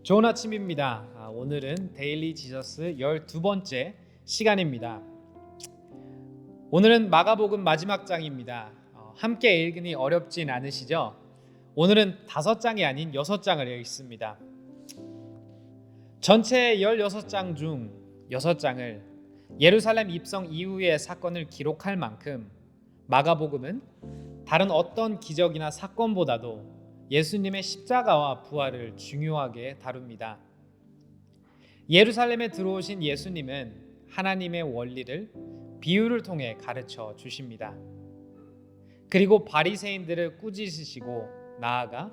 좋은 아침입니다. 오늘은 데일리 지저스 12번째 시간입니다. 오늘은 마가복음 마지막 장입니다. 함께 읽으니 어렵진 않으시죠? 오늘은 5장이 아닌 6장을 읽습니다. 전체 16장 중 6장을 예루살렘 입성 이후의 사건을 기록할 만큼 마가복음은 다른 어떤 기적이나 사건보다도 예수님의 십자가와 부활을 중요하게 다룹니다. 예루살렘에 들어오신 예수님은 하나님의 원리를 비유를 통해 가르쳐 주십니다. 그리고 바리새인들을 꾸짖으시고 나아가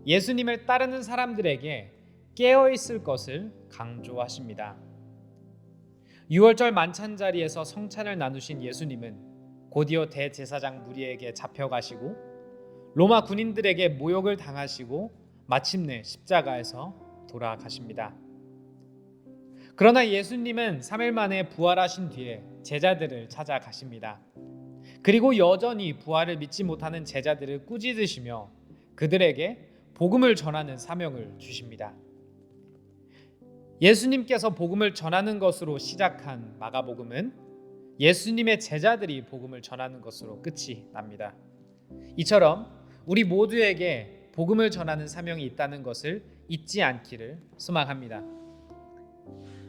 예수님을 따르는 사람들에게 깨어 있을 것을 강조하십니다. 유월절 만찬 자리에서 성찬을 나누신 예수님은 곧이어 대제사장 무리에게 잡혀가시고 로마 군인들에게 모욕을 당하시고 마침내 십자가에서 돌아가십니다. 그러나 예수님은 3일 만에 부활하신 뒤에 제자들을 찾아가십니다. 그리고 여전히 부활을 믿지 못하는 제자들을 꾸짖으시며 그들에게 복음을 전하는 사명을 주십니다. 예수님께서 복음을 전하는 것으로 시작한 마가복음은 예수님의 제자들이 복음을 전하는 것으로 끝이 납니다. 이처럼 우리 모두에게 복음을 전하는 사명이 있다는 것을 잊지 않기를 소망합니다.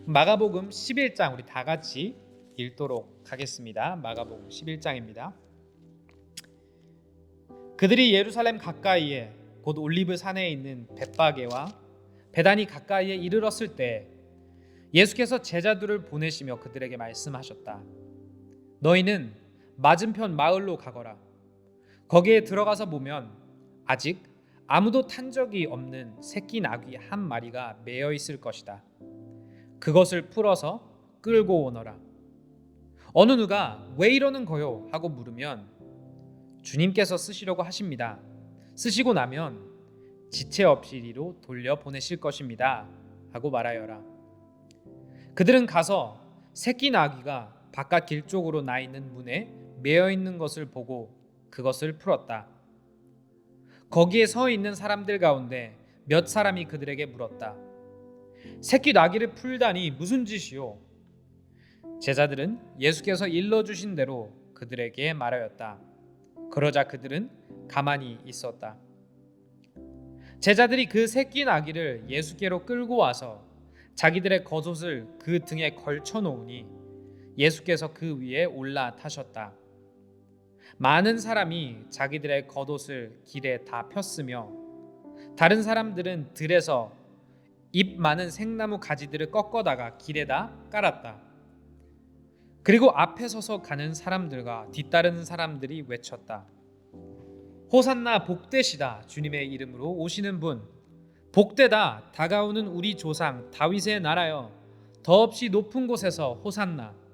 마가복음 11장 우리 다 같이 읽도록 하겠습니다. 마가복음 11장입니다. 그들이 예루살렘 가까이에 곧 올리브 산에 있는 벳바게와 베다니 가까이에 이르렀을 때 예수께서 제자들을 보내시며 그들에게 말씀하셨다. 너희는 맞은편 마을로 가거라. 거기에 들어가서 보면 아직 아무도 탄 적이 없는 새끼 나귀 한 마리가 매여 있을 것이다. 그것을 풀어서 끌고 오너라. 어느 누가 왜 이러는 거요? 하고 물으면 주님께서 쓰시려고 하십니다. 쓰시고 나면 지체 없이 이리로 돌려 보내실 것입니다. 하고 말하여라. 그들은 가서 새끼 나귀가 바깥 길 쪽으로 나 있는 문에 매여 있는 것을 보고 그것을 풀었다. 거기에 서 있는 사람들 가운데 몇 사람이 그들에게 물었다. 새끼 나귀를 풀다니 무슨 짓이요? 제자들은 예수께서 일러주신 대로 그들에게 말하였다. 그러자 그들은 가만히 있었다. 제자들이 그 새끼 나귀를 예수께로 끌고 와서 자기들의 겉옷을 그 등에 걸쳐 놓으니 예수께서 그 위에 올라타셨다. 많은 사람이 자기들의 겉옷을 길에 다 폈으며 다른 사람들은 들에서 잎 많은 생나무 가지들을 꺾어다가 길에다 깔았다. 그리고 앞에 서서 가는 사람들과 뒤따르는 사람들이 외쳤다. 호산나 복되시다. 주님의 이름으로 오시는 분 복되다. 다가오는 우리 조상 다윗의 나라여 더없이 높은 곳에서 호산나.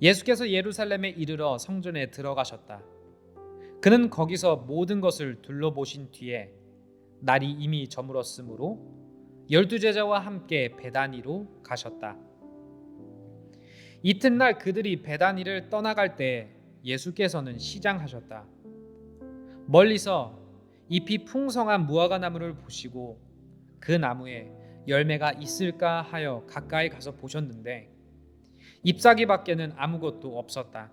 예수께서 예루살렘에 이르러 성전에 들어가셨다. 그는 거기서 모든 것을 둘러보신 뒤에 날이 이미 저물었으므로 12제자와 함께 베다니로 가셨다. 이튿날 그들이 베다니를 떠나갈 때 예수께서는 시장하셨다. 멀리서 잎이 풍성한 무화과 나무를 보시고 그 나무에 열매가 있을까 하여 가까이 가서 보셨는데 잎사귀 밖에는 아무것도 없었다.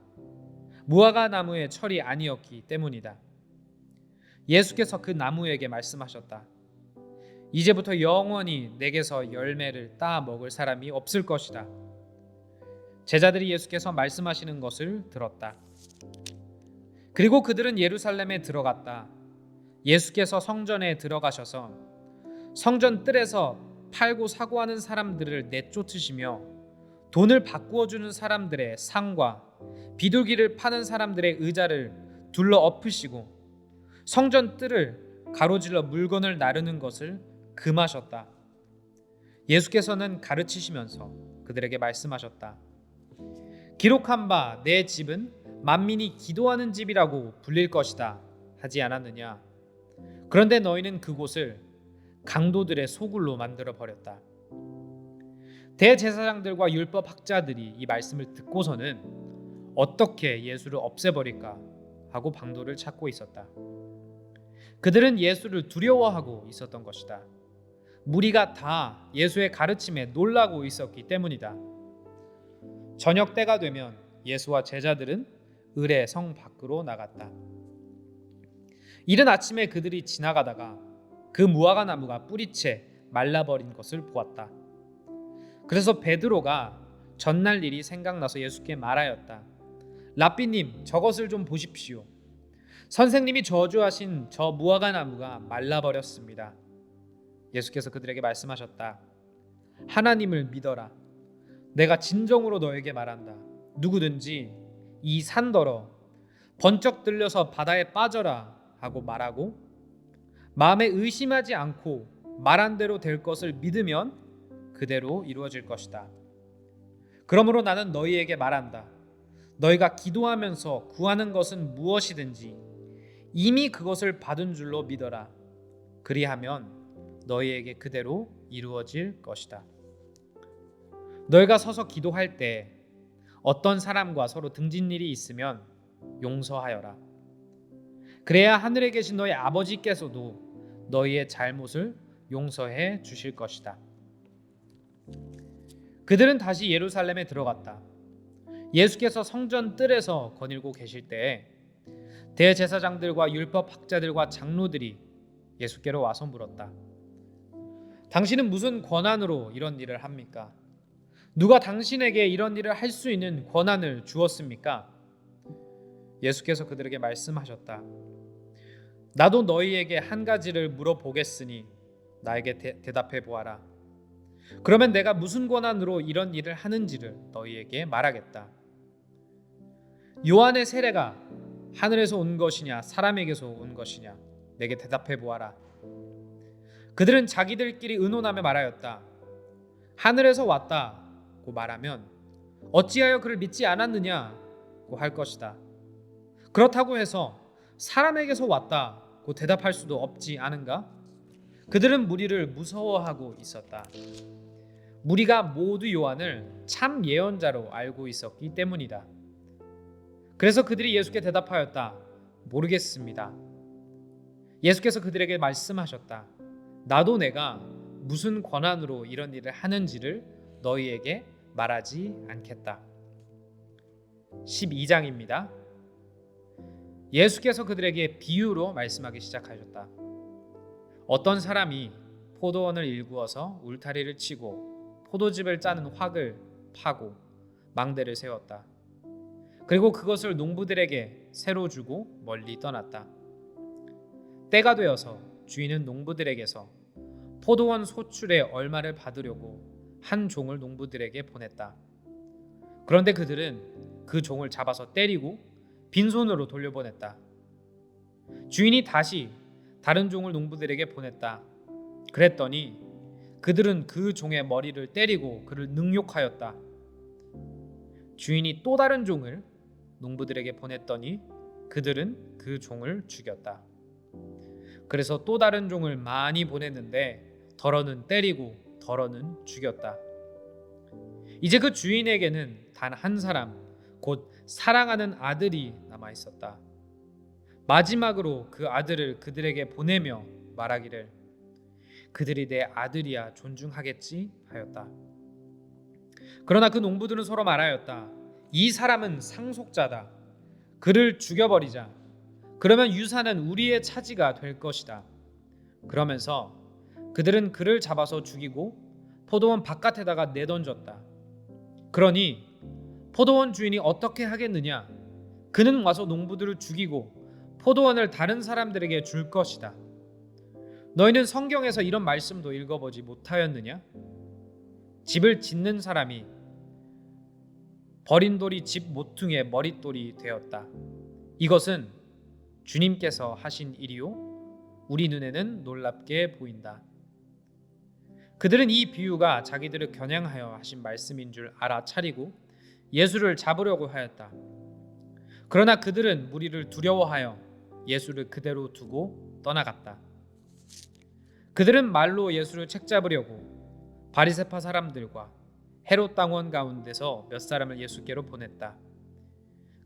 무화과 나무의 철이 아니었기 때문이다. 예수께서 그 나무에게 말씀하셨다. 이제부터 영원히 내게서 열매를 따 먹을 사람이 없을 것이다. 제자들이 예수께서 말씀하시는 것을 들었다. 그리고 그들은 예루살렘에 들어갔다. 예수께서 성전에 들어가셔서 성전 뜰에서 팔고 사고 하는 사람들을 내쫓으시며 돈을 바꾸어 주는 사람들의 상과 비둘기를 파는 사람들의 의자를 둘러 엎으시고 성전 뜰을 가로질러 물건을 나르는 것을 금하셨다. 예수께서는 가르치시면서 그들에게 말씀하셨다. 기록한 바 내 집은 만민이 기도하는 집이라고 불릴 것이다 하지 않았느냐? 그런데 너희는 그곳을 강도들의 소굴로 만들어 버렸다. 대제사장들과 율법 학자들이 이 말씀을 듣고서는 어떻게 예수를 없애버릴까 하고 방도를 찾고 있었다. 그들은 예수를 두려워하고 있었던 것이다. 무리가 다 예수의 가르침에 놀라고 있었기 때문이다. 저녁 때가 되면 예수와 제자들은 을의 성 밖으로 나갔다. 이른 아침에 그들이 지나가다가 그 무화과 나무가 뿌리채 말라버린 것을 보았다. 그래서 베드로가 전날 일이 생각나서 예수께 말하였다. 랍비님, 저것을 좀 보십시오. 선생님이 저주하신 저 무화과 나무가 말라버렸습니다. 예수께서 그들에게 말씀하셨다. 하나님을 믿어라. 내가 진정으로 너에게 말한다. 누구든지 이 산더러 번쩍 들려서 바다에 빠져라 하고 말하고 마음에 의심하지 않고 말한 대로 될 것을 믿으면 그대로 이루어질 것이다. 그러므로 나는 너희에게 말한다. 너희가 기도하면서 구하는 것은 무엇이든지 이미 그것을 받은 줄로 믿어라. 그리하면 너희에게 그대로 이루어질 것이다. 너희가 서서 기도할 때 어떤 사람과 서로 등진 일이 있으면 용서하여라. 그래야 하늘에 계신 너희 아버지께서도 너희의 잘못을 용서해 주실 것이다. 그들은 다시 예루살렘에 들어갔다. 예수께서 성전 뜰에서 거닐고 계실 때에 대제사장들과 율법 학자들과 장로들이 예수께로 와서 물었다. 당신은 무슨 권한으로 이런 일을 합니까? 누가 당신에게 이런 일을 할 수 있는 권한을 주었습니까? 예수께서 그들에게 말씀하셨다. 나도 너희에게 한 가지를 물어보겠으니 나에게 대답해 보아라. 그러면 내가 무슨 권한으로 이런 일을 하는지를 너희에게 말하겠다. 요한의 세례가 하늘에서 온 것이냐 사람에게서 온 것이냐 내게 대답해 보아라. 그들은 자기들끼리 의논하며 말하였다. 하늘에서 왔다고 말하면 어찌하여 그를 믿지 않았느냐고 할 것이다. 그렇다고 해서 사람에게서 왔다고 대답할 수도 없지 않은가? 그들은 무리를 무서워하고 있었다. 무리가 모두 요한을 참 예언자로 알고 있었기 때문이다. 그래서 그들이 예수께 대답하였다. 모르겠습니다. 예수께서 그들에게 말씀하셨다. 나도 내가 무슨 권한으로 이런 일을 하는지를 너희에게 말하지 않겠다. 12장입니다. 예수께서 그들에게 비유로 말씀하기 시작하셨다. 어떤 사람이 포도원을 일구어서 울타리를 치고 포도즙을 짜는 확을 파고 망대를 세웠다. 그리고 그것을 농부들에게 새로 주고 멀리 떠났다. 때가 되어서 주인은 농부들에게서 포도원 소출의 얼마를 받으려고 한 종을 농부들에게 보냈다. 그런데 그들은 그 종을 잡아서 때리고 빈손으로 돌려보냈다. 주인이 다시 다른 종을 농부들에게 보냈다. 그랬더니 그들은 그 종의 머리를 때리고 그를 능욕하였다. 주인이 또 다른 종을 농부들에게 보냈더니 그들은 그 종을 죽였다. 그래서 또 다른 종을 많이 보냈는데 덜어는 때리고 덜어는 죽였다. 이제 그 주인에게는 단 한 사람, 곧 사랑하는 아들이 남아 있었다. 마지막으로 그 아들을 그들에게 보내며 말하기를 그들이 내 아들이야 존중하겠지 하였다. 그러나 그 농부들은 서로 말하였다. 이 사람은 상속자다. 그를 죽여버리자. 그러면 유산은 우리의 차지가 될 것이다. 그러면서 그들은 그를 잡아서 죽이고 포도원 바깥에다가 내던졌다. 그러니 포도원 주인이 어떻게 하겠느냐? 그는 와서 농부들을 죽이고 포도원을 다른 사람들에게 줄 것이다. 너희는 성경에서 이런 말씀도 읽어보지 못하였느냐? 집을 짓는 사람이 버린 돌이 집 모퉁이의 머릿돌이 되었다. 이것은 주님께서 하신 일이요 우리 눈에는 놀랍게 보인다. 그들은 이 비유가 자기들을 겨냥하여 하신 말씀인 줄 알아차리고 예수를 잡으려고 하였다. 그러나 그들은 무리를 두려워하여 예수를 그대로 두고 떠나갔다. 그들은 말로 예수를 책잡으려고 바리새파 사람들과 헤롯 당원 가운데서 몇 사람을 예수께로 보냈다.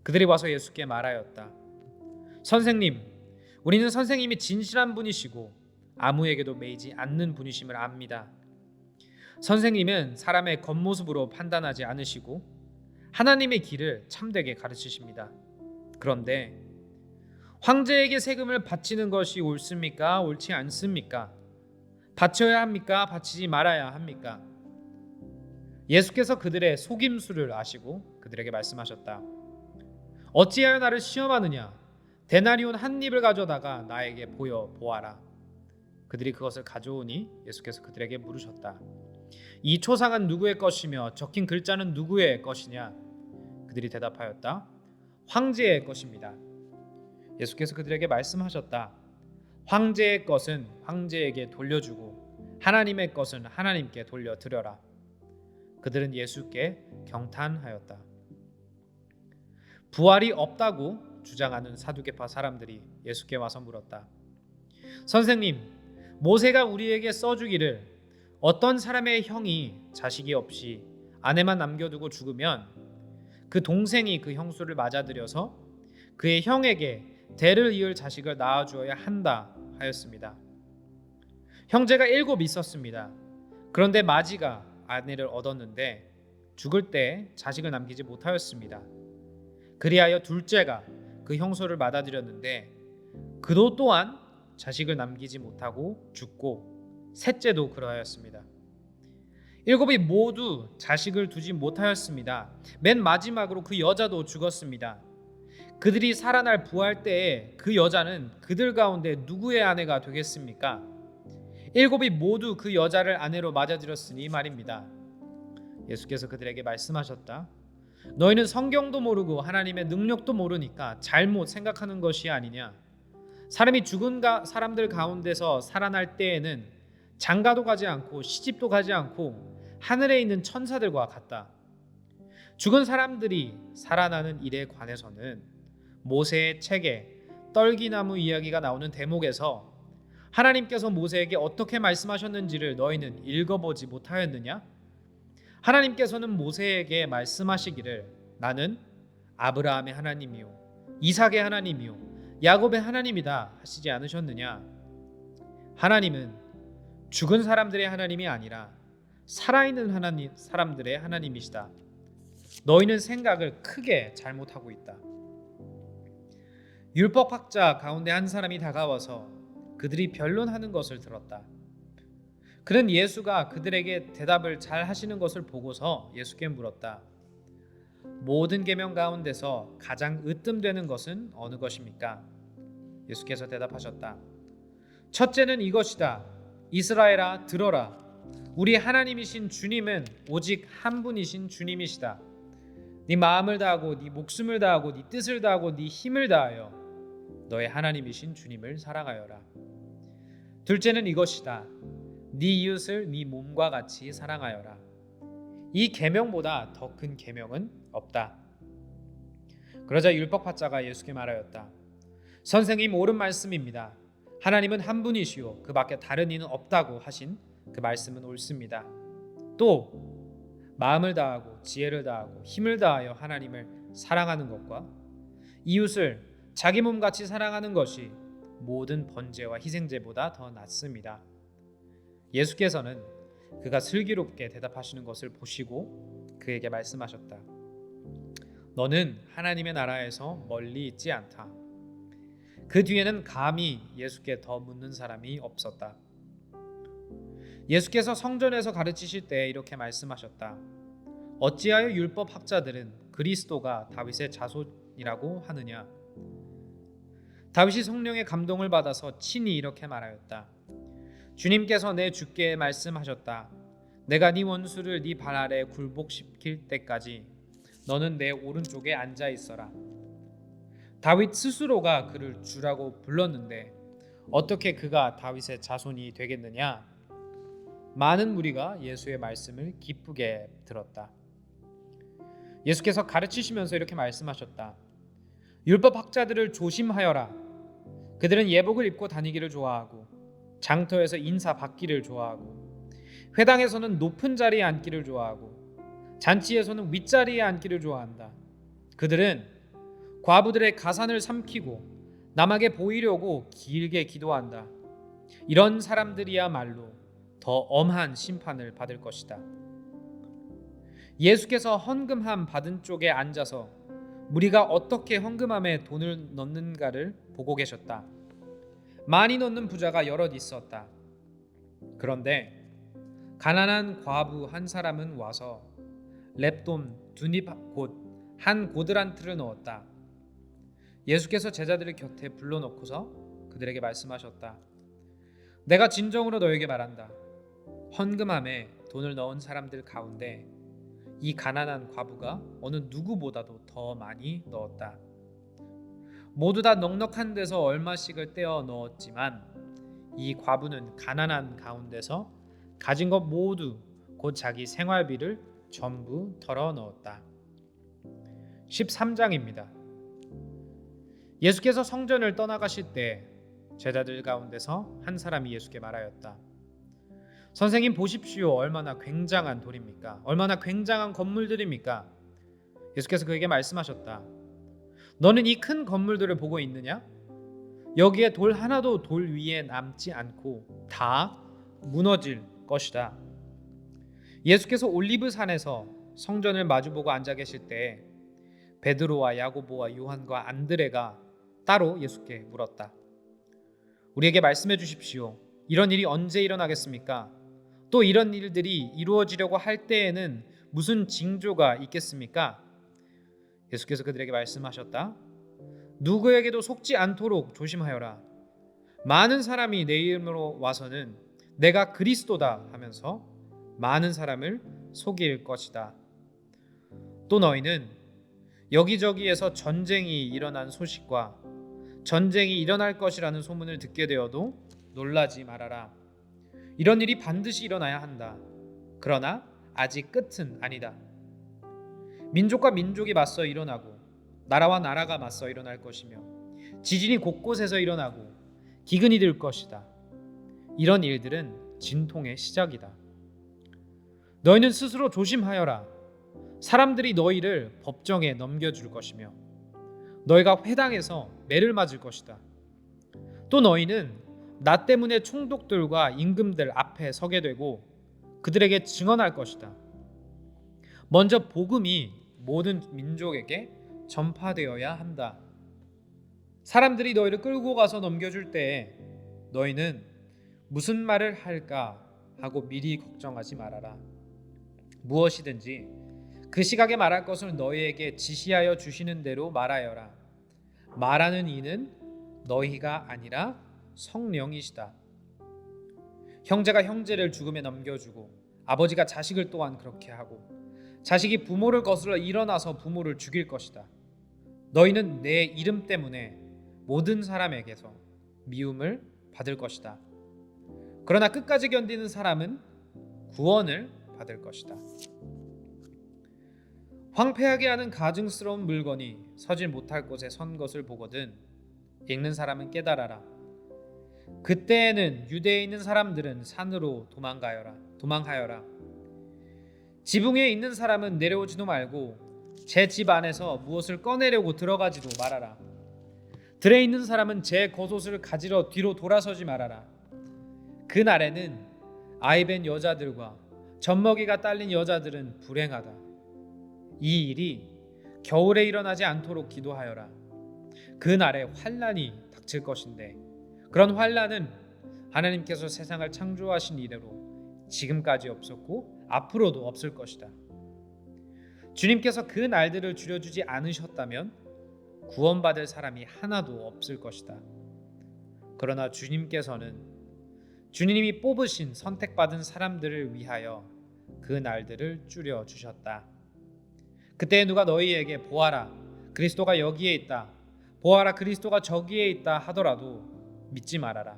그들이 와서 예수께 말하였다. 선생님, 우리는 선생님이 진실한 분이시고 아무에게도 매이지 않는 분이심을 압니다. 선생님은 사람의 겉모습으로 판단하지 않으시고 하나님의 길을 참되게 가르치십니다. 그런데 황제에게 세금을 바치는 것이 옳습니까? 옳지 않습니까? 바쳐야 합니까? 바치지 말아야 합니까? 예수께서 그들의 속임수를 아시고 그들에게 말씀하셨다. 어찌하여 나를 시험하느냐? 데나리온 한 입을 가져다가 나에게 보아라. 그들이 그것을 가져오니 예수께서 그들에게 물으셨다. 이 초상은 누구의 것이며 적힌 글자는 누구의 것이냐? 그들이 대답하였다. 황제의 것입니다. 예수께서 그들에게 말씀하셨다. 황제의 것은 황제에게 돌려주고 하나님의 것은 하나님께 돌려드려라. 그들은 예수께 경탄하였다. 부활이 없다고 주장하는 사두개파 사람들이 예수께 와서 물었다. 선생님, 모세가 우리에게 써주기를 어떤 사람의 형이 자식이 없이 아내만 남겨두고 죽으면 그 동생이 그 형수를 맞아들여서 그의 형에게 대를 이을 자식을 낳아주어야 한다 하였습니다. 형제가 7 있었습니다. 그런데 마지가 아내를 얻었는데 죽을 때 자식을 남기지 못하였습니다. 그리하여 둘째가 그 형수를 맞아들였는데 그도 또한 자식을 남기지 못하고 죽고 셋째도 그러하였습니다. 7이 모두 자식을 두지 못하였습니다. 맨 마지막으로 그 여자도 죽었습니다. 그들이 살아날 부활 때에 그 여자는 그들 가운데 누구의 아내가 되겠습니까? 7이 모두 그 여자를 아내로 맞아들였으니 말입니다. 예수께서 그들에게 말씀하셨다. 너희는 성경도 모르고 하나님의 능력도 모르니까 잘못 생각하는 것이 아니냐? 사람이 죽은 사람들 가운데서 살아날 때에는 장가도 가지 않고 시집도 가지 않고 하늘에 있는 천사들과 같다. 죽은 사람들이 살아나는 일에 관해서는 모세의 책에 떨기나무 이야기가 나오는 대목에서 하나님께서 모세에게 어떻게 말씀하셨는지를 너희는 읽어보지 못하였느냐? 하나님께서는 모세에게 말씀하시기를 나는 아브라함의 하나님이요 이삭의 하나님이요 야곱의 하나님이다 하시지 않으셨느냐? 하나님은 죽은 사람들의 하나님이 아니라 살아있는 사람들의 하나님이시다. 너희는 생각을 크게 잘못하고 있다. 율법학자 가운데 한 사람이 다가와서 그들이 변론하는 것을 들었다. 그는 예수가 그들에게 대답을 잘 하시는 것을 보고서 예수께 물었다. 모든 계명 가운데서 가장 으뜸되는 것은 어느 것입니까? 예수께서 대답하셨다. 첫째는 이것이다. 이스라엘아 들어라. 우리 하나님이신 주님은 오직 한 분이신 주님이시다. 네 마음을 다하고 네 목숨을 다하고 네 뜻을 다하고 네 힘을 다하여 너의 하나님이신 주님을 사랑하여라. 둘째는 이것이다. 네 이웃을 네 몸과 같이 사랑하여라. 이 계명보다 더 큰 계명은 없다. 그러자 율법학자가 예수께 말하였다. 선생님, 옳은 말씀입니다. 하나님은 한 분이시오 그 밖에 다른 이는 없다고 하신 그 말씀은 옳습니다. 또 마음을 다하고 지혜를 다하고 힘을 다하여 하나님을 사랑하는 것과 이웃을 자기 몸같이 사랑하는 것이 모든 번제와 희생제보다 더 낫습니다. 예수께서는 그가 슬기롭게 대답하시는 것을 보시고 그에게 말씀하셨다. 너는 하나님의 나라에서 멀리 있지 않다. 그 뒤에는 감히 예수께 더 묻는 사람이 없었다. 예수께서 성전에서 가르치실 때 이렇게 말씀하셨다. 어찌하여 율법 학자들은 그리스도가 다윗의 자손이라고 하느냐? 다윗이 성령의 감동을 받아서 친히 이렇게 말하였다. 주님께서 내 주께 말씀하셨다. 내가 네 원수를 네 발 아래 굴복시킬 때까지 너는 내 오른쪽에 앉아 있어라. 다윗 스스로가 그를 주라고 불렀는데 어떻게 그가 다윗의 자손이 되겠느냐? 많은 무리가 예수의 말씀을 기쁘게 들었다. 예수께서 가르치시면서 이렇게 말씀하셨다. 율법 학자들을 조심하여라. 그들은 예복을 입고 다니기를 좋아하고 장터에서 인사 받기를 좋아하고 회당에서는 높은 자리에 앉기를 좋아하고 잔치에서는 윗자리에 앉기를 좋아한다. 그들은 과부들의 가산을 삼키고 남에게 보이려고 길게 기도한다. 이런 사람들이야말로 더 엄한 심판을 받을 것이다. 예수께서 헌금함 받은 쪽에 앉아서 무리가 어떻게 헌금함에 돈을 넣는가를 보고 계셨다. 많이 넣는 부자가 여럿 있었다. 그런데 가난한 과부 한 사람은 와서 렙돈 두닙 곧 한 고드란트를 넣었다. 예수께서 제자들을 곁에 불러놓고서 그들에게 말씀하셨다. 내가 진정으로 너에게 말한다. 헌금함에 돈을 넣은 사람들 가운데 이 가난한 과부가 어느 누구보다도 더 많이 넣었다. 모두 다 넉넉한 데서 얼마씩을 떼어 넣었지만 이 과부는 가난한 가운데서 가진 것 모두 곧 자기 생활비를 전부 털어 넣었다. 13장입니다. 예수께서 성전을 떠나가실 때 제자들 가운데서 한 사람이 예수께 말하였다. 선생님 보십시오. 얼마나 굉장한 돌입니까? 얼마나 굉장한 건물들입니까? 예수께서 그에게 말씀하셨다. 너는 이 큰 건물들을 보고 있느냐? 여기에 돌 하나도 돌 위에 남지 않고 다 무너질 것이다. 예수께서 올리브산에서 성전을 마주보고 앉아 계실 때 베드로와 야고보와 요한과 안드레가 따로 예수께 물었다. 우리에게 말씀해 주십시오. 이런 일이 언제 일어나겠습니까? 또 이런 일들이 이루어지려고 할 때에는 무슨 징조가 있겠습니까? 예수께서 그들에게 말씀하셨다. 누구에게도 속지 않도록 조심하여라. 많은 사람이 내 이름으로 와서는 내가 그리스도다 하면서 많은 사람을 속일 것이다. 또 너희는 여기저기에서 전쟁이 일어난 소식과 전쟁이 일어날 것이라는 소문을 듣게 되어도 놀라지 말아라. 이런 일이 반드시 일어나야 한다. 그러나 아직 끝은 아니다. 민족과 민족이 맞서 일어나고 나라와 나라가 맞서 일어날 것이며 지진이 곳곳에서 일어나고 기근이 들 것이다. 이런 일들은 진통의 시작이다. 너희는 스스로 조심하여라. 사람들이 너희를 법정에 넘겨줄 것이며 너희가 회당에서 매를 맞을 것이다. 또 너희는 나 때문에 총독들과 임금들 앞에 서게 되고 그들에게 증언할 것이다. 먼저 복음이 모든 민족에게 전파되어야 한다. 사람들이 너희를 끌고 가서 넘겨줄 때 너희는 무슨 말을 할까 하고 미리 걱정하지 말아라. 무엇이든지 그 시각에 말할 것을 너희에게 지시하여 주시는 대로 말하여라. 말하는 이는 너희가 아니라 성령이시다. 형제가 형제를 죽음에 넘겨주고 아버지가 자식을 또한 그렇게 하고 자식이 부모를 거슬러 일어나서 부모를 죽일 것이다. 너희는 내 이름 때문에 모든 사람에게서 미움을 받을 것이다. 그러나 끝까지 견디는 사람은 구원을 받을 것이다. 황폐하게 하는 가증스러운 물건이 서질 못할 곳에 선 것을 보거든 읽는 사람은 깨달아라. 그때에는 유대에 있는 사람들은 산으로 도망하여라. 지붕 위에 있는 사람은 내려오지도 말고 제 집 안에서 무엇을 꺼내려고 들어가지도 말아라. 들에 있는 사람은 제 겉옷을 가지러 뒤로 돌아서지 말아라. 그날에는 아이벤 여자들과 젖먹이가 딸린 여자들은 불행하다. 이 일이 겨울에 일어나지 않도록 기도하여라. 그 날에 환난이 닥칠 것인데 그런 환난은 하나님께서 세상을 창조하신 이래로 지금까지 없었고 앞으로도 없을 것이다. 주님께서 그 날들을 줄여주지 않으셨다면 구원받을 사람이 하나도 없을 것이다. 그러나 주님께서는 주님이 뽑으신 선택받은 사람들을 위하여 그 날들을 줄여주셨다. 그때 누가 너희에게 보아라 그리스도가 여기에 있다, 보아라 그리스도가 저기에 있다 하더라도 믿지 말아라.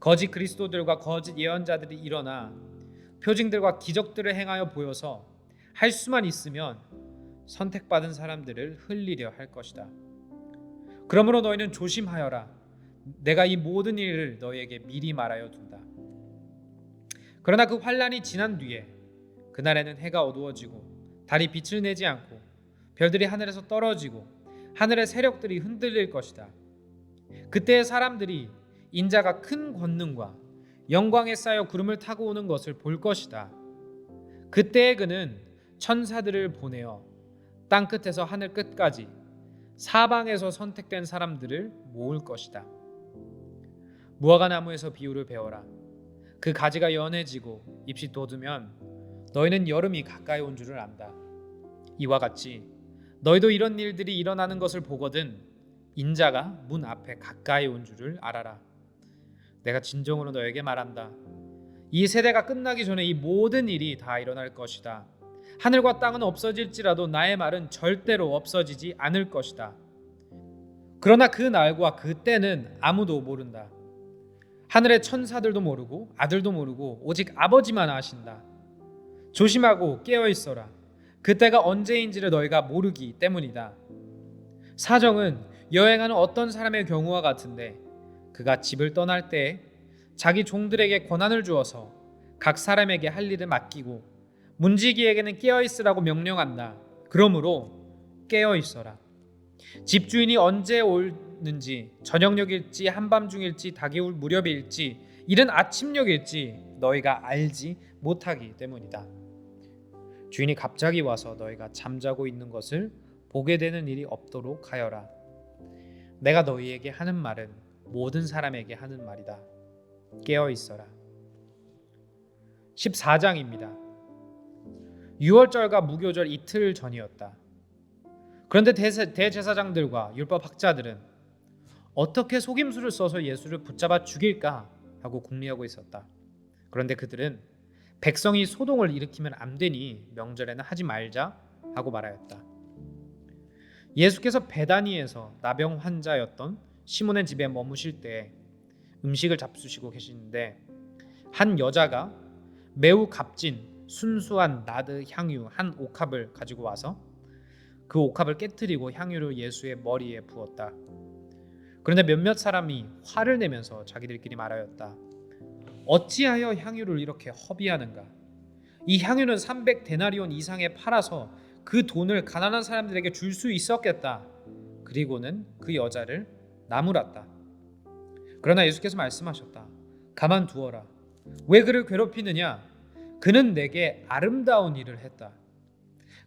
거짓 그리스도들과 거짓 예언자들이 일어나 표징들과 기적들을 행하여 보여서 할 수만 있으면 선택받은 사람들을 흘리려 할 것이다. 그러므로 너희는 조심하여라. 내가 이 모든 일을 너희에게 미리 말하여 둔다. 그러나 그 환란이 지난 뒤에 그날에는 해가 어두워지고 달이 빛을 내지 않고 별들이 하늘에서 떨어지고 하늘의 세력들이 흔들릴 것이다. 그때의 사람들이 인자가 큰 권능과 영광에 쌓여 구름을 타고 오는 것을 볼 것이다. 그때에 그는 천사들을 보내어 땅 끝에서 하늘 끝까지 사방에서 선택된 사람들을 모을 것이다. 무화과 나무에서 비유를 배워라. 그 가지가 연해지고 잎이 돋으면 너희는 여름이 가까이 온 줄을 안다. 이와 같이 너희도 이런 일들이 일어나는 것을 보거든 인자가 문 앞에 가까이 온 줄을 알아라. 내가 진정으로 너에게 말한다. 이 세대가 끝나기 전에 이 모든 일이 다 일어날 것이다. 하늘과 땅은 없어질지라도 나의 말은 절대로 없어지지 않을 것이다. 그러나 그 날과 그 때는 아무도 모른다. 하늘의 천사들도 모르고 아들도 모르고 오직 아버지만 아신다. 조심하고 깨어 있어라. 그때가 언제인지를 너희가 모르기 때문이다. 사정은 여행하는 어떤 사람의 경우와 같은데 그가 집을 떠날 때에 자기 종들에게 권한을 주어서 각 사람에게 할 일을 맡기고 문지기에게는 깨어 있으라고 명령한다. 그러므로 깨어 있어라. 집주인이 언제 오는지 저녁녘일지 한밤중일지 닭이 울 무렵일지 이른 아침녘일지 너희가 알지 못하기 때문이다. 주인이 갑자기 와서 너희가 잠자고 있는 것을 보게 되는 일이 없도록 하여라. 내가 너희에게 하는 말은 모든 사람에게 하는 말이다. 깨어 있어라. 14장입니다. 유월절과 무교절 이틀 전이었다. 그런데 대제사장들과 율법학자들은 어떻게 속임수를 써서 예수를 붙잡아 죽일까 하고 궁리하고 있었다. 그런데 그들은 백성이 소동을 일으키면 안 되니 명절에는 하지 말자 하고 말하였다. 예수께서 베다니에서 나병 환자였던 시몬의 집에 머무실 때 음식을 잡수시고 계시는데 한 여자가 매우 값진 순수한 나드 향유 한 옥합을 가지고 와서 그 옥합을 깨뜨리고 향유를 예수의 머리에 부었다. 그런데 몇몇 사람이 화를 내면서 자기들끼리 말하였다. 어찌하여 향유를 이렇게 허비하는가? 이 향유는 300데나리온 이상에 팔아서 그 돈을 가난한 사람들에게 줄 수 있었겠다. 그리고는 그 여자를 나무랐다. 그러나 예수께서 말씀하셨다. 가만두어라. 왜 그를 괴롭히느냐? 그는 내게 아름다운 일을 했다.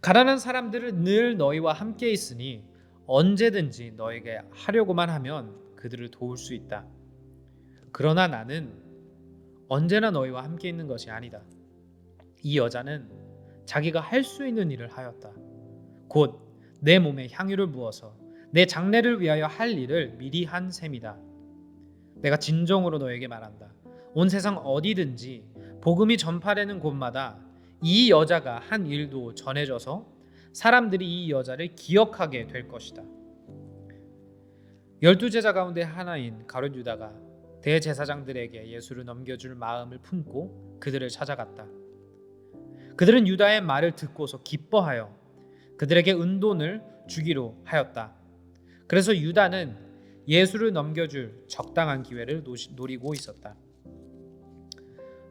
가난한 사람들은 늘 너희와 함께 있으니 언제든지 너에게 하려고만 하면 그들을 도울 수 있다. 그러나 나는 언제나 너희와 함께 있는 것이 아니다. 이 여자는 자기가 할 수 있는 일을 하였다. 곧 내 몸에 향유를 부어서 내 장례를 위하여 할 일을 미리 한 셈이다. 내가 진정으로 너에게 말한다. 온 세상 어디든지 복음이 전파되는 곳마다 이 여자가 한 일도 전해져서 사람들이 이 여자를 기억하게 될 것이다. 12제자 가운데 하나인 가룟 유다가 대제사장들에게 예수를 넘겨줄 마음을 품고 그들을 찾아갔다. 그들은 유다의 말을 듣고서 기뻐하여 그들에게 은돈을 주기로 하였다. 그래서 유다는 예수를 넘겨줄 적당한 기회를 노리고 있었다.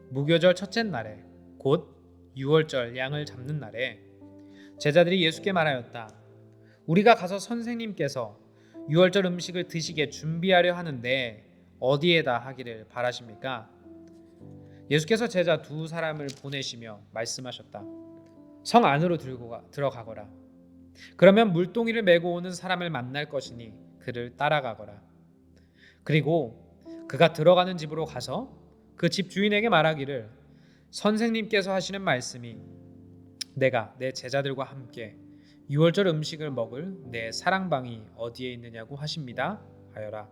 무교절 첫째 날에 곧 유월절 양을 잡는 날에 제자들이 예수께 말하였다. 우리가 가서 선생님께서 유월절 음식을 드시게 준비하려 하는데 어디에다 하기를 바라십니까? 예수께서 제자 두 사람을 보내시며 말씀하셨다. 성 안으로 들어가거라. 그러면 물동이를 메고 오는 사람을 만날 것이니 그를 따라가거라. 그리고 그가 들어가는 집으로 가서 그 집 주인에게 말하기를 선생님께서 하시는 말씀이 내가 내 제자들과 함께 유월절 음식을 먹을 내 사랑방이 어디에 있느냐고 하십니다 하여라.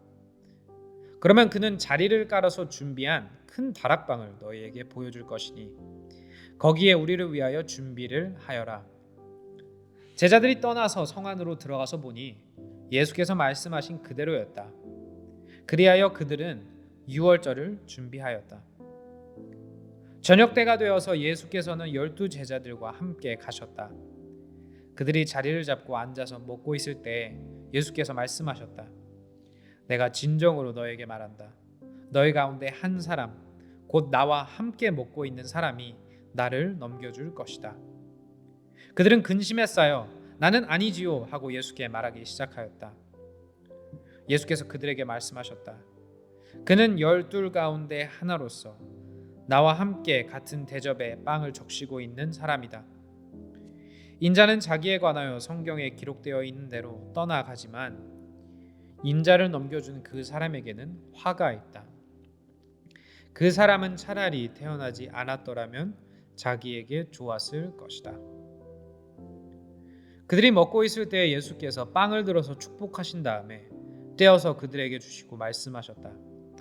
그러면 그는 자리를 깔아서 준비한 큰 다락방을 너희에게 보여줄 것이니 거기에 우리를 위하여 준비를 하여라. 제자들이 떠나서 성 안으로 들어가서 보니 예수께서 말씀하신 그대로였다. 그리하여 그들은 유월절을 준비하였다. 저녁 때가 되어서 예수께서는 12제자들과 함께 가셨다. 그들이 자리를 잡고 앉아서 먹고 있을 때 예수께서 말씀하셨다. 내가 진정으로 너에게 말한다. 너희 가운데 한 사람, 곧 나와 함께 먹고 있는 사람이 나를 넘겨줄 것이다. 그들은 근심에 쌓여 나는 아니지요 하고 예수께 말하기 시작하였다. 예수께서 그들에게 말씀하셨다. 그는 12 가운데 하나로서 나와 함께 같은 대접에 빵을 적시고 있는 사람이다. 인자는 자기에 관하여 성경에 기록되어 있는 대로 떠나가지만 인자를 넘겨준 그 사람에게는 화가 있다. 그 사람은 차라리 태어나지 않았더라면 자기에게 좋았을 것이다. 그들이 먹고 있을 때에 예수께서 빵을 들어서 축복하신 다음에 떼어서 그들에게 주시고 말씀하셨다.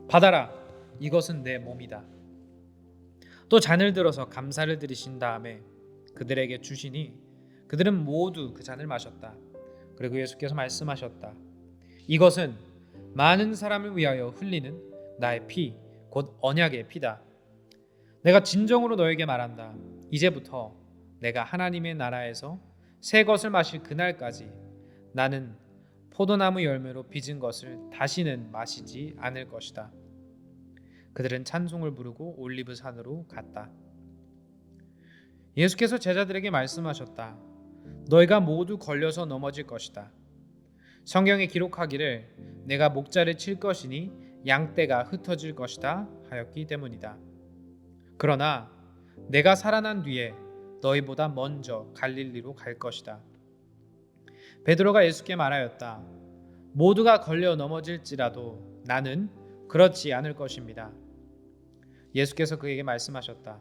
받아라, 이것은 내 몸이다. 또 잔을 들어서 감사를 드리신 다음에 그들에게 주시니 그들은 모두 그 잔을 마셨다. 그리고 예수께서 말씀하셨다. 이것은 많은 사람을 위하여 흘리는 나의 피, 곧 언약의 피다. 내가 진정으로 너에게 말한다. 이제부터 내가 하나님의 나라에서 새 것을 마실 그날까지 나는 포도나무 열매로 빚은 것을 다시는 마시지 않을 것이다. 그들은 찬송을 부르고 올리브 산으로 갔다. 예수께서 제자들에게 말씀하셨다. 너희가 모두 걸려서 넘어질 것이다. 성경에 기록하기를 내가 목자를 칠 것이니 양떼가 흩어질 것이다 하였기 때문이다. 그러나 내가 살아난 뒤에 너희보다 먼저 갈릴리로 갈 것이다. 베드로가 예수께 말하였다. 모두가 걸려 넘어질지라도 나는 그렇지 않을 것입니다. 예수께서 그에게 말씀하셨다.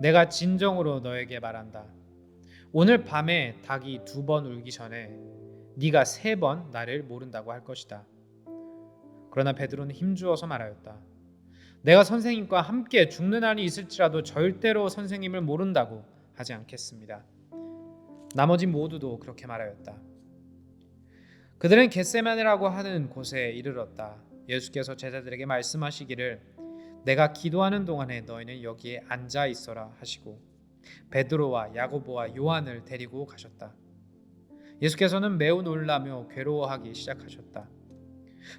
내가 진정으로 너에게 말한다. 오늘 밤에 닭이 2번 울기 전에 네가 3번 나를 모른다고 할 것이다. 그러나 베드로는 힘주어서 말하였다. 내가 선생님과 함께 죽는 한이 있을지라도 절대로 선생님을 모른다고 하지 않겠습니다. 나머지 모두도 그렇게 말하였다. 그들은 겟세마네라고 하는 곳에 이르렀다. 예수께서 제자들에게 말씀하시기를 내가 기도하는 동안에 너희는 여기에 앉아 있어라 하시고 베드로와 야고보와 요한을 데리고 가셨다. 예수께서는 매우 놀라며 괴로워하기 시작하셨다.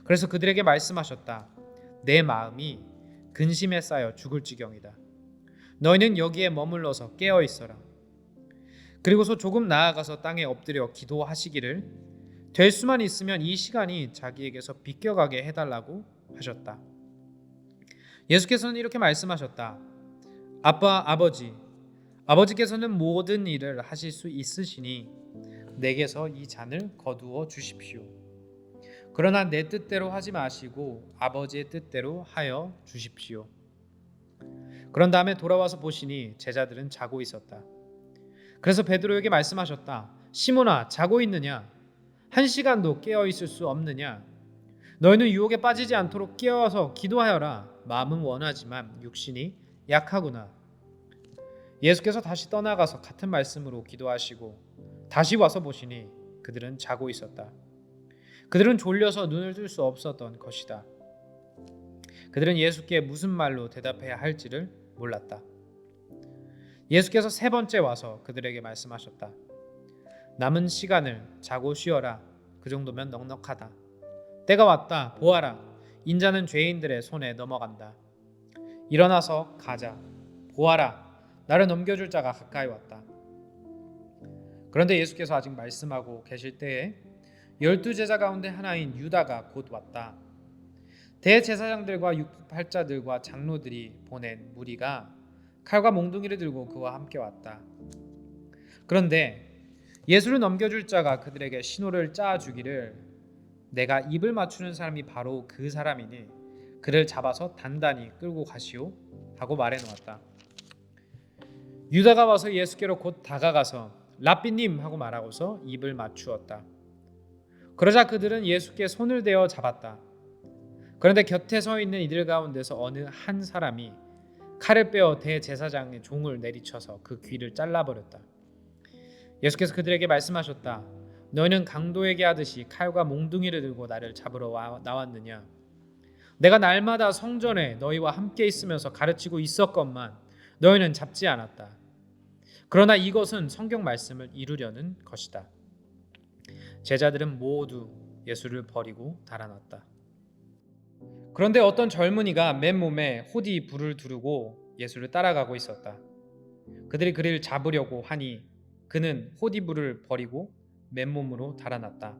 그래서 그들에게 말씀하셨다. 내 마음이 근심에 쌓여 죽을 지경이다. 너희는 여기에 머물러서 깨어 있어라. 그리고서 조금 나아가서 땅에 엎드려 기도하시기를 될 수만 있으면 이 시간이 자기에게서 비껴가게 해달라고 하셨다. 예수께서는 이렇게 말씀하셨다. 아버지께서는 모든 일을 하실 수 있으시니 내게서 이 잔을 거두어 주십시오. 그러나 내 뜻대로 하지 마시고 아버지의 뜻대로 하여 주십시오. 그런 다음에 돌아와서 보시니 제자들은 자고 있었다. 그래서 베드로에게 말씀하셨다. 시몬아, 자고 있느냐? 1시간도 깨어 있을 수 없느냐? 너희는 유혹에 빠지지 않도록 깨어서 기도하여라. 마음은 원하지만 육신이 약하구나. 예수께서 다시 떠나가서 같은 말씀으로 기도하시고 다시 와서 보시니 그들은 자고 있었다. 그들은 졸려서 눈을 뜰 수 없었던 것이다. 그들은 예수께 무슨 말로 대답해야 할지를 몰랐다. 예수께서 3번째 와서 그들에게 말씀하셨다. 남은 시간을 자고 쉬어라. 그 정도면 넉넉하다. 때가 왔다. 보아라. 인자는 죄인들의 손에 넘어간다. 일어나서 가자. 보아라. 나를 넘겨줄 자가 가까이 왔다. 그런데 예수께서 아직 말씀하고 계실 때에 12제자 가운데 하나인 유다가 곧 왔다. 대제사장들과 율법학자들과 장로들이 보낸 무리가 칼과 몽둥이를 들고 그와 함께 왔다. 그런데 예수를 넘겨줄 자가 그들에게 신호를 짜주기를 내가 입을 맞추는 사람이 바로 그 사람이니 그를 잡아서 단단히 끌고 가시오 하고 말해놓았다. 유다가 와서 예수께로 곧 다가가서 랍비님 하고 말하고서 입을 맞추었다. 그러자 그들은 예수께 손을 대어 잡았다. 그런데 곁에 서 있는 이들 가운데서 어느 한 사람이 칼을 빼어 대제사장의 종을 내리쳐서 그 귀를 잘라버렸다. 예수께서 그들에게 말씀하셨다. 너희는 강도에게 하듯이 칼과 몽둥이를 들고 나를 잡으러 나왔느냐? 내가 날마다 성전에 너희와 함께 있으면서 가르치고 있었건만 너희는 잡지 않았다. 그러나 이것은 성경 말씀을 이루려는 것이다. 제자들은 모두 예수를 버리고 달아났다. 그런데 어떤 젊은이가 맨몸에 호디 불을 두르고 예수를 따라가고 있었다. 그들이 그를 잡으려고 하니 그는 호디 불을 버리고 맨몸으로 달아났다.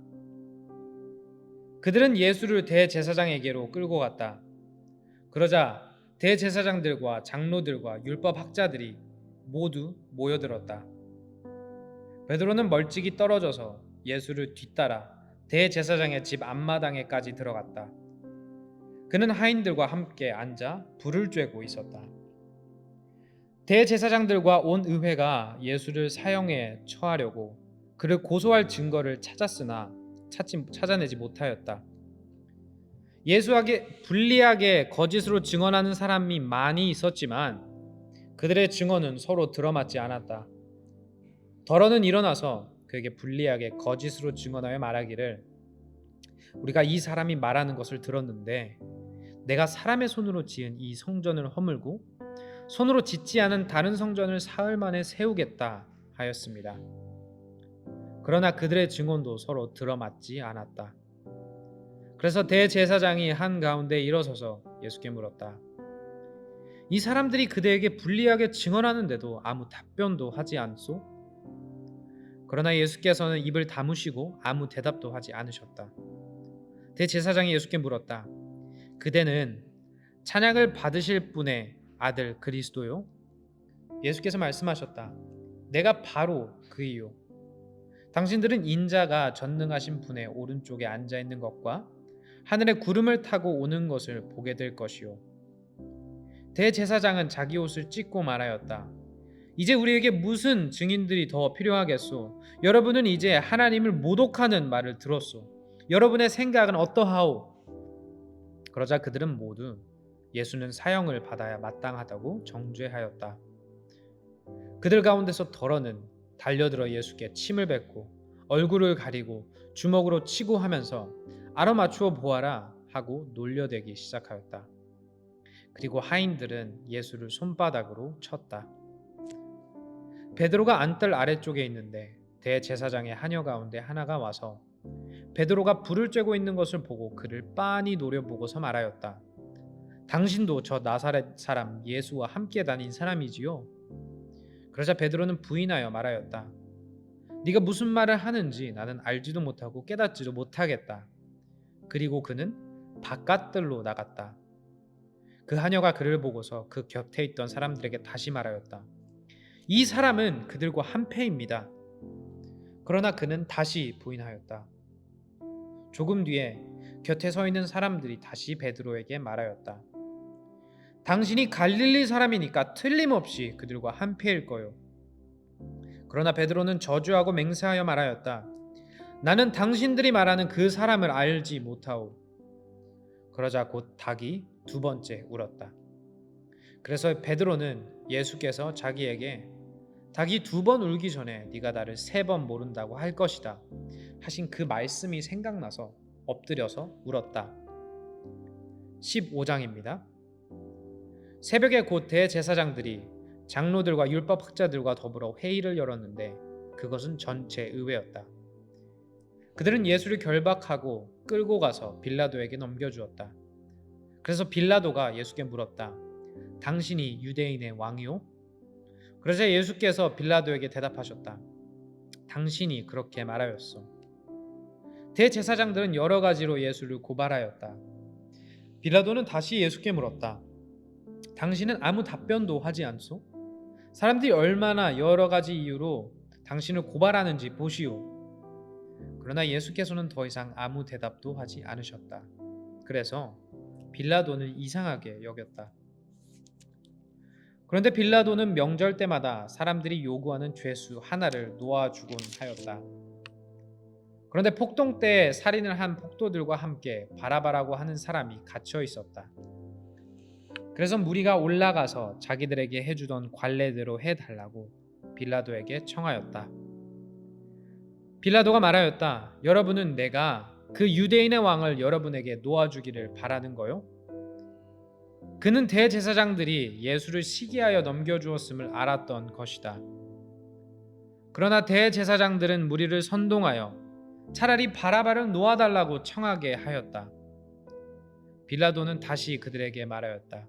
그들은 예수를 대제사장에게로 끌고 갔다. 그러자 대제사장들과 장로들과 율법 학자들이 모두 모여들었다. 베드로는 멀찍이 떨어져서 예수를 뒤따라 대제사장의 집 앞마당에까지 들어갔다. 그는 하인들과 함께 앉아 불을 쬐고 있었다. 대제사장들과 온 의회가 예수를 사형에 처하려고 그를 고소할 증거를 찾아내지 못하였다. 예수에게 불리하게 거짓으로 증언하는 사람이 많이 있었지만 그들의 증언은 서로 들어맞지 않았다. 더러는 일어나서 그에게 불리하게 거짓으로 증언하여 말하기를, 우리가 이 사람이 말하는 것을 들었는데 내가 사람의 손으로 지은 이 성전을 허물고 손으로 짓지 않은 다른 성전을 사흘 만에 세우겠다 하였습니다. 그러나 그들의 증언도 서로 들어맞지 않았다. 그래서 대제사장이 한가운데 일어서서 예수께 물었다. 이 사람들이 그대에게 불리하게 증언하는데도 아무 답변도 하지 않소? 그러나 예수께서는 입을 다무시고 아무 대답도 하지 않으셨다. 대제사장이 예수께 물었다. 그대는 찬양을 받으실 분의 아들 그리스도요? 예수께서 말씀하셨다. 내가 바로 그이요. 당신들은 인자가 전능하신 분의 오른쪽에 앉아 있는 것과 하늘의 구름을 타고 오는 것을 보게 될 것이요. 대제사장은 자기 옷을 찢고 말하였다. 이제 우리에게 무슨 증인들이 더 필요하겠소? 여러분은 이제 하나님을 모독하는 말을 들었소. 여러분의 생각은 어떠하오? 그러자 그들은 모두 예수는 사형을 받아야 마땅하다고 정죄하였다. 그들 가운데서 더러는 달려들어 예수께 침을 뱉고 얼굴을 가리고 주먹으로 치고 하면서 알아맞추어 보아라 하고 놀려대기 시작하였다. 그리고 하인들은 예수를 손바닥으로 쳤다. 베드로가 안뜰 아래쪽에 있는데 대제사장의 하녀 가운데 하나가 와서 베드로가 불을 쬐고 있는 것을 보고 그를 빤히 노려보고서 말하였다. 당신도 저 나사렛 사람 예수와 함께 다닌 사람이지요? 그러자 베드로는 부인하여 말하였다. 네가 무슨 말을 하는지 나는 알지도 못하고 깨닫지도 못하겠다. 그리고 그는 바깥들로 나갔다. 그 하녀가 그를 보고서 그 곁에 있던 사람들에게 다시 말하였다. 이 사람은 그들과 한패입니다. 그러나 그는 다시 부인하였다. 조금 뒤에 곁에 서 있는 사람들이 다시 베드로에게 말하였다. 당신이 갈릴리 사람이니까 틀림없이 그들과 한패일 거요. 그러나 베드로는 저주하고 맹세하여 말하였다. 나는 당신들이 말하는 그 사람을 알지 못하오. 그러자 곧 닭이 두 번째 울었다. 그래서 베드로는 예수께서 자기에게 닭이 두 번 울기 전에 네가 나를 세 번 모른다고 할 것이다 하신 그 말씀이 생각나서 엎드려서 울었다. 15장입니다. 새벽에 곧 대제사장들이 장로들과 율법학자들과 더불어 회의를 열었는데 그것은 전체 의회였다. 그들은 예수를 결박하고 끌고 가서 빌라도에게 넘겨주었다. 그래서 빌라도가 예수께 물었다. 당신이 유대인의 왕이요? 그러자 예수께서 빌라도에게 대답하셨다. 당신이 그렇게 말하였소. 대제사장들은 여러 가지로 예수를 고발하였다. 빌라도는 다시 예수께 물었다. 당신은 아무 답변도 하지 않소? 사람들이 얼마나 여러 가지 이유로 당신을 고발하는지 보시오. 그러나 예수께서는 더 이상 아무 대답도 하지 않으셨다. 그래서 빌라도는 이상하게 여겼다. 그런데 빌라도는 명절 때마다 사람들이 요구하는 죄수 하나를 놓아주곤 하였다. 그런데 폭동 때 살인을 한 폭도들과 함께 바라바라고 하는 사람이 갇혀 있었다. 그래서 무리가 올라가서 자기들에게 해주던 관례대로 해달라고 빌라도에게 청하였다. 빌라도가 말하였다. 여러분은 내가 그 유대인의 왕을 여러분에게 놓아주기를 바라는 거요? 그는 대제사장들이 예수를 시기하여 넘겨주었음을 알았던 것이다. 그러나 대제사장들은 무리를 선동하여 차라리 바라바를 놓아달라고 청하게 하였다. 빌라도는 다시 그들에게 말하였다.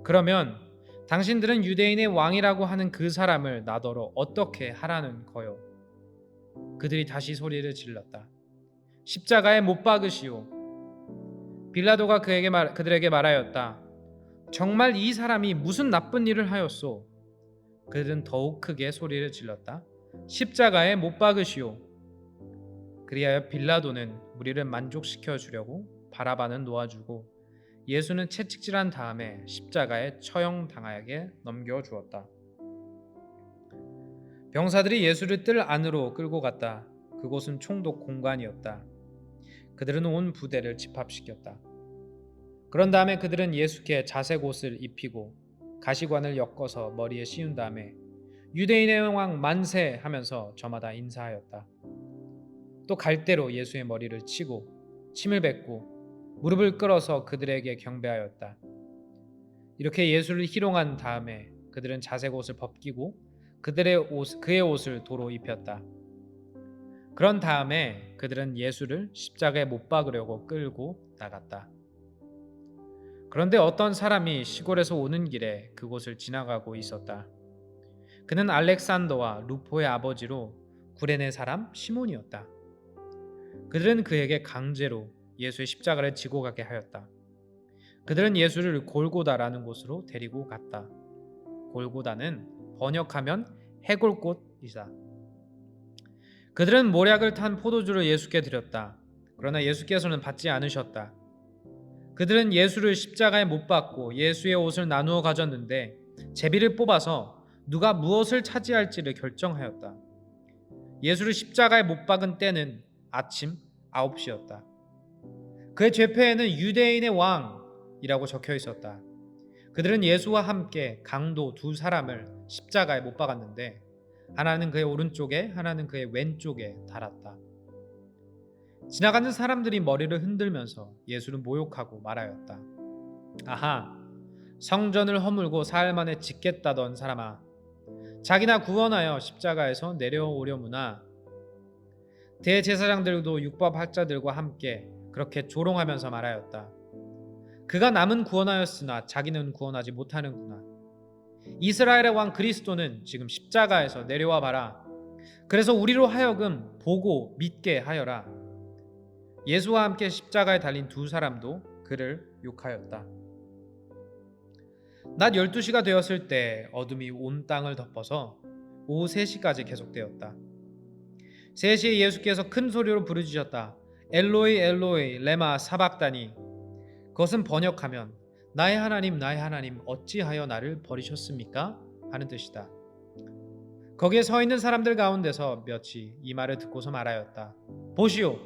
그러면 당신들은 유대인의 왕이라고 하는 그 사람을 나더러 어떻게 하라는 거요? 그들이 다시 소리를 질렀다. 십자가에 못 박으시오. 빌라도가 그들에게 말하였다. 정말 이 사람이 무슨 나쁜 일을 하였소? 그들은 더욱 크게 소리를 질렀다. 십자가에 못 박으시오. 그리하여 빌라도는 무리를 만족시켜 주려고 바라바는 놓아주고 예수는 채찍질한 다음에 십자가에 처형당하게 넘겨 주었다. 병사들이 예수를 뜰 안으로 끌고 갔다. 그곳은 총독 공관이었다. 그들은 온 부대를 집합시켰다. 그런 다음에 그들은 예수께 자색 옷을 입히고 가시관을 엮어서 머리에 씌운 다음에 유대인의 왕 만세 하면서 저마다 인사하였다. 또 갈대로 예수의 머리를 치고 침을 뱉고 무릎을 꿇어서 그들에게 경배하였다. 이렇게 예수를 희롱한 다음에 그들은 자색 옷을 벗기고 그의 옷을 도로 입혔다. 그런 다음에 그들은 예수를 십자가에 못 박으려고 끌고 나갔다. 그런데 어떤 사람이 시골에서 오는 길에 그곳을 지나가고 있었다. 그는 알렉산더와 루포의 아버지로 구레네 사람 시몬이었다. 그들은 그에게 강제로 예수의 십자가를 지고 가게 하였다. 그들은 예수를 골고다라는 곳으로 데리고 갔다. 골고다는 번역하면 해골꽃이다. 그들은 모략을 탄 포도주를 예수께 드렸다. 그러나 예수께서는 받지 않으셨다. 그들은 예수를 십자가에 못 박고 예수의 옷을 나누어 가졌는데 제비를 뽑아서 누가 무엇을 차지할지를 결정하였다. 예수를 십자가에 못 박은 때는 아침 9시였다. 그의 죄패에는 유대인의 왕이라고 적혀 있었다. 그들은 예수와 함께 강도 두 사람을 십자가에 못 박았는데 하나는 그의 오른쪽에 하나는 그의 왼쪽에 달았다. 지나가는 사람들이 머리를 흔들면서 예수를 모욕하고 말하였다. 아하, 성전을 허물고 사흘 만에 짓겠다던 사람아, 자기나 구원하여 십자가에서 내려오려무나. 대제사장들도 율법학자들과 함께 그렇게 조롱하면서 말하였다. 그가 남은 구원하였으나 자기는 구원하지 못하는구나. 이스라엘의 왕 그리스도는 지금 십자가에서 내려와 봐라. 그래서 우리로 하여금 보고 믿게 하여라. 예수와 함께 십자가에 달린 두 사람도 그를 욕하였다. 낮 12시가 되었을 때 어둠이 온 땅을 덮어서 오후 3시까지 계속되었다. 3시에 예수께서 큰 소리로 부르짖었다. 엘로이 엘로이 레마 사박다니. 그것은 번역하면 나의 하나님 어찌하여 나를 버리셨습니까? 하는 뜻이다. 거기에 서 있는 사람들 가운데서 몇이 이 말을 듣고서 말하였다. 보시오,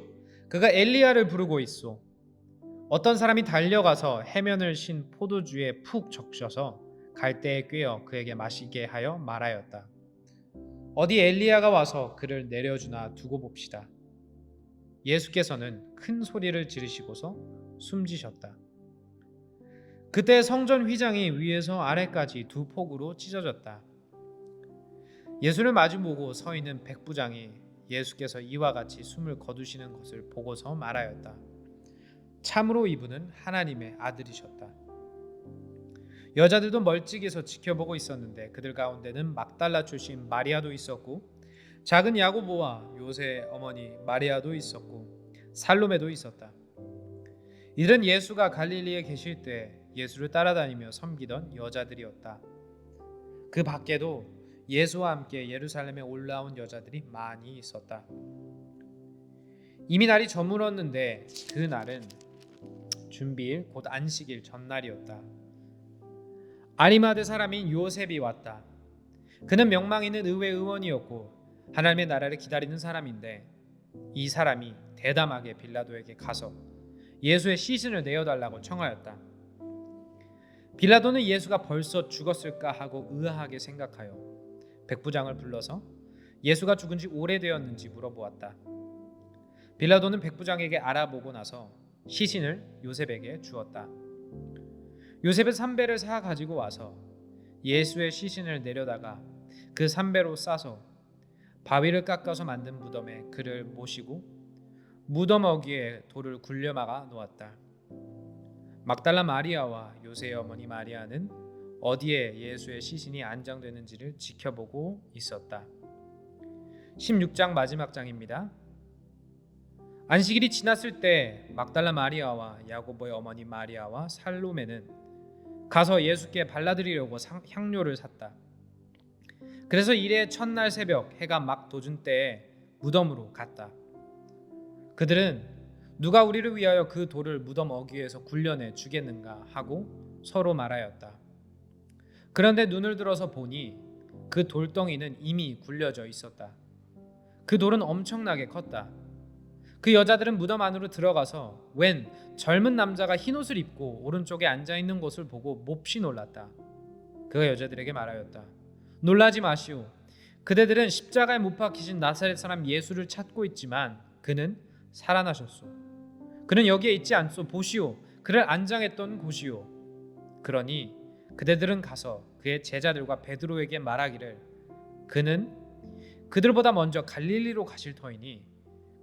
그가 엘리야를 부르고 있소. 어떤 사람이 달려가서 해면을 신 포도주에 푹 적셔서 갈대에 꿰어 그에게 마시게 하여 말하였다. 어디 엘리야가 와서 그를 내려주나 두고 봅시다. 예수께서는 큰 소리를 지르시고서 숨지셨다. 그때 성전 휘장이 위에서 아래까지 두 폭으로 찢어졌다. 예수를 마주보고 서 있는 백부장이 예수께서 이와 같이 숨을 거두시는 것을 보고서 말하였다. 참으로 이분은 하나님의 아들이셨다. 여자들도 멀찍이서 지켜보고 있었는데 그들 가운데는 막달라 출신 마리아도 있었고 작은 야고보와 요새 어머니 마리아도 있었고 살로메도 있었다. 이들은 예수가 갈릴리에 계실 때 예수를 따라다니며 섬기던 여자들이었다. 그 밖에도 예수와 함께 예루살렘에 올라온 여자들이 많이 있었다. 이미 날이 저물었는데 그 날은 준비일 곧 안식일 전날이었다. 아리마대 사람인 요셉이 왔다. 그는 명망 있는 의회 의원이었고 하나님의 나라를 기다리는 사람인데 이 사람이 대담하게 빌라도에게 가서 예수의 시신을 내어달라고 청하였다. 빌라도는 예수가 벌써 죽었을까 하고 의아하게 생각하여 백부장을 불러서 예수가 죽은 지 오래되었는지 물어보았다. 빌라도는 백부장에게 알아보고 나서 시신을 요셉에게 주었다. 요셉은 삼배를 사 가지고 와서 예수의 시신을 내려다가 그 삼배로 싸서 바위를 깎아서 만든 무덤에 그를 모시고 무덤 어귀에 돌을 굴려 막아 놓았다. 막달라 마리아와 요새의 어머니 마리아는 어디에 예수의 시신이 안장되는지를 지켜보고 있었다. 16장 마지막 장입니다. 안식일이 지났을 때 막달라 마리아와 야고보의 어머니 마리아와 살로메는 가서 예수께 발라드리려고 향료를 샀다. 그래서 이래 첫날 새벽 해가 막 도준 때에 무덤으로 갔다. 그들은 누가 우리를 위하여 그 돌을 무덤 어귀에서 굴려내 주겠는가 하고 서로 말하였다. 그런데 눈을 들어서 보니 그 돌덩이는 이미 굴려져 있었다. 그 돌은 엄청나게 컸다. 그 여자들은 무덤 안으로 들어가서 웬 젊은 남자가 흰옷을 입고 오른쪽에 앉아있는 것을 보고 몹시 놀랐다. 그가 여자들에게 말하였다. 놀라지 마시오. 그대들은 십자가에 못 박히신 나사렛 사람 예수를 찾고 있지만 그는 살아나셨소. 그는 여기에 있지 않소. 보시오. 그를 안장했던 곳이오. 그러니 그대들은 가서 그의 제자들과 베드로에게 말하기를 그는 그들보다 먼저 갈릴리로 가실 터이니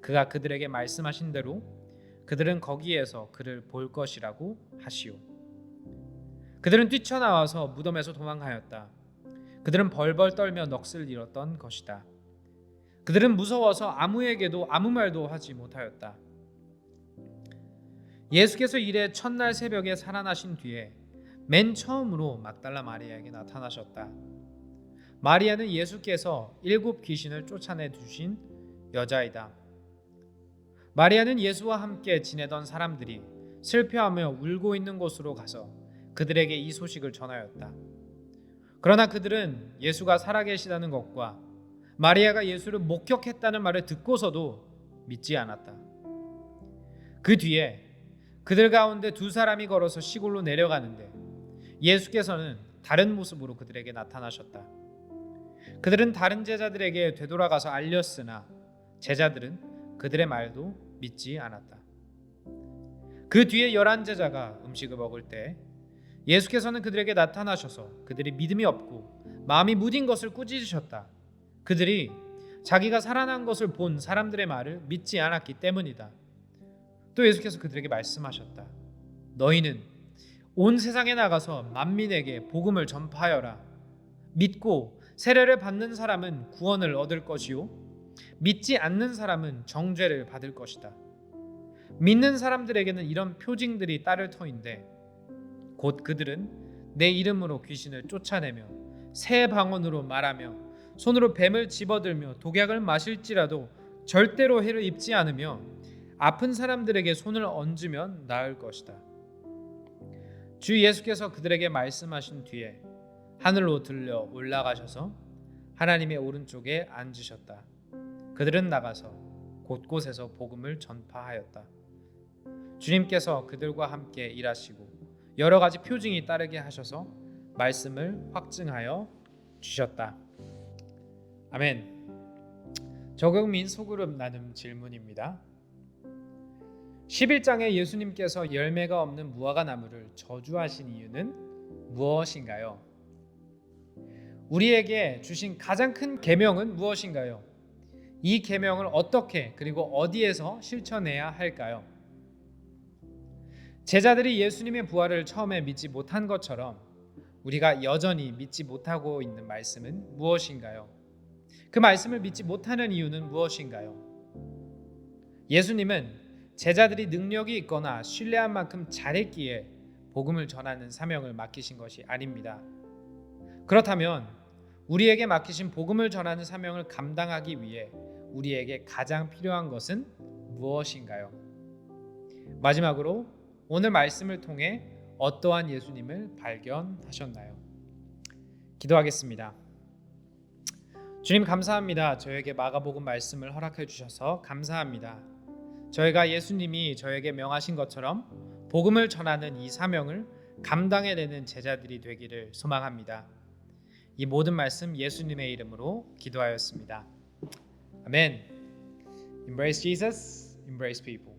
그가 그들에게 말씀하신 대로 그들은 거기에서 그를 볼 것이라고 하시오. 그들은 뛰쳐나와서 무덤에서 도망하였다. 그들은 벌벌 떨며 넋을 잃었던 것이다. 그들은 무서워서 아무에게도 아무 말도 하지 못하였다. 예수께서 이래 첫날 새벽에 살아나신 뒤에 맨 처음으로 막달라 마리아에게 나타나셨다. 마리아는 예수께서 7 귀신을 쫓아내 주신 여자이다. 마리아는 예수와 함께 지내던 사람들이 슬퍼하며 울고 있는 곳으로 가서 그들에게 이 소식을 전하였다. 그러나 그들은 예수가 살아계시다는 것과 마리아가 예수를 목격했다는 말을 듣고서도 믿지 않았다. 그 뒤에 그들 가운데 2 사람이 걸어서 시골로 내려가는데 예수께서는 다른 모습으로 그들에게 나타나셨다. 그들은 다른 제자들에게 되돌아가서 알렸으나 제자들은 그들의 말도 믿지 않았다. 그 뒤에 11 제자가 음식을 먹을 때 예수께서는 그들에게 나타나셔서 그들이 믿음이 없고 마음이 무딘 것을 꾸짖으셨다. 그들이 자기가 살아난 것을 본 사람들의 말을 믿지 않았기 때문이다. 또 예수께서 그들에게 말씀하셨다. 너희는 온 세상에 나가서 만민에게 복음을 전파하여라. 믿고 세례를 받는 사람은 구원을 얻을 것이요 믿지 않는 사람은 정죄를 받을 것이다. 믿는 사람들에게는 이런 표징들이 따를 터인데 곧 그들은 내 이름으로 귀신을 쫓아내며 새 방언으로 말하며 손으로 뱀을 집어들며 독약을 마실지라도 절대로 해를 입지 않으며 아픈 사람들에게 손을 얹으면 나을 것이다. 주 예수께서 그들에게 말씀하신 뒤에 하늘로 들려 올라가셔서 하나님의 오른쪽에 앉으셨다. 그들은 나가서 곳곳에서 복음을 전파하였다. 주님께서 그들과 함께 일하시고 여러 가지 표징이 따르게 하셔서 말씀을 확증하여 주셨다. 아멘. 저경민 소그룹 나눔 질문입니다. 11장에 예수님께서 열매가 없는 무화과 나무를 저주하신 이유는 무엇인가요? 우리에게 주신 가장 큰 계명은 무엇인가요? 이 계명을 어떻게 그리고 어디에서 실천해야 할까요? 제자들이 예수님의 부활을 처음에 믿지 못한 것처럼 우리가 여전히 믿지 못하고 있는 말씀은 무엇인가요? 그 말씀을 믿지 못하는 이유는 무엇인가요? 예수님은 제자들이 능력이 있거나 신뢰한 만큼 잘했기에 복음을 전하는 사명을 맡기신 것이 아닙니다. 그렇다면 우리에게 맡기신 복음을 전하는 사명을 감당하기 위해 우리에게 가장 필요한 것은 무엇인가요? 마지막으로 오늘 말씀을 통해 어떠한 예수님을 발견하셨나요? 기도하겠습니다. 주님 감사합니다. 저에게 마가복음 말씀을 허락해 주셔서 감사합니다. 저희가 예수님이 저에게 명하신 것처럼 복음을 전하는 이 사명을 감당해내는 제자들이 되기를 소망합니다. 이 모든 말씀 예수님의 이름으로 기도하였습니다. 아멘. Embrace Jesus, embrace people.